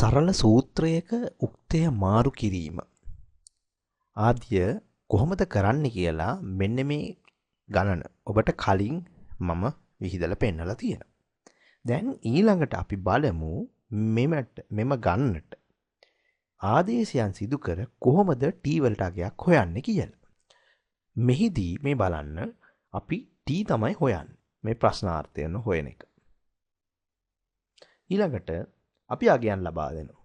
සරල සූත්‍රයක උක්තය මාරු කිරීම ආදිය කොහොමද කරන්න කියලා මෙන්න මේ ගණන ඔබට කලින් මම විහිදලා පෙන්නලා තියෙනවා. දැන් ඊළඟට අපි බලමු මෙම ගණනට ආදේශයන් සිදු කර කොහොමද t වලට අගයක් හොයන්නේ කියලා. මෙහිදී මේ බලන්න අපි t තමයි හොයන්නේ. මේ ප්‍රශ්නාර්ථයෙන් හොයන එක. ඊළඟට අපි අගයන් ලබා දෙනවා.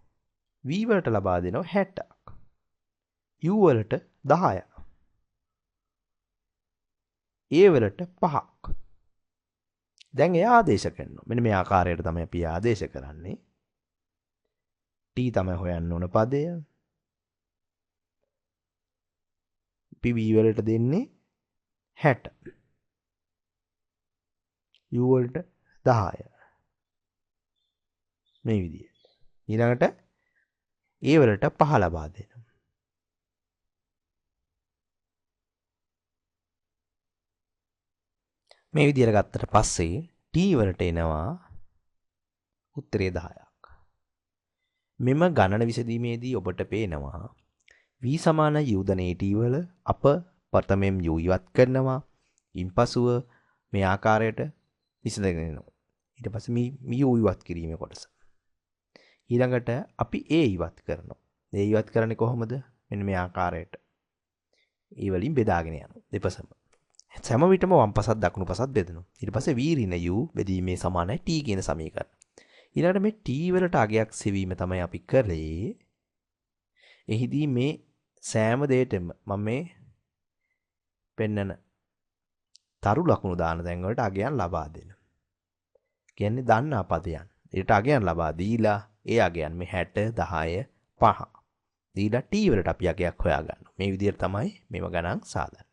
v වලට ලබා දෙනවා 60ක්. u වලට 10ක්. a වලට 5ක්. දැන් එයා ආදේශ කරනවා. මෙන්න මේ ආකාරයට තමයි අපි ආදේශ කරන්නේ. t තමයි හොයන්න ඕන පදය. අපි v වලට දෙන්නේ 60. u වලට 10. මේ විදිහට. ඊළඟට a වලට 5 ලබා දෙනවා. මේ විදිහට ගත්තට පස්සේ t වලට එනවා උත්තරේ 10ක්. මෙම ගණන විසඳීමේදී ඔබට පේනවා v සමාන u ධන at වල අප ප්‍රථමයෙන් u ඉවත් කරනවා. ඉන්පසුව මේ ආකාරයට විසඳගෙන යනවා. ඊට පස්සේ මේ u ඉවත් කිරීමේ කොටස. ඊළඟට අපි a ඉවත් කරනවා. a ඉවත් කරන්නේ කොහොමද? මෙන්න මේ ආකාරයට. ඒ වලින් බෙදාගෙන යනවා දෙපසම. සෑම විටම වම් පසත් දකුණු පසත් බෙදනවා. ඊට පස්සේ v ඍණ u බෙදීමේ සමානයි t කියන සමීකරණ. ඊළඟට මේ t වලට අගයක් සෙවීම තමයි අපි කරේ. එහිදී මේ සෑම දෙයකම මම මේ පෙන්නන තරු ලකුණු දාන තැන් වලට අගයන් ලබා දෙනවා. කියන්නේ දන්නා පදයන්. ඒකට අගයන් ලබා දීලා ඒ අගයන් මේ 60 10 5 දීලා t වලට අපි අගයක් හොයාගන්නවා. මේ විදිහට තමයි මේව ගණන් සාදන්නේ.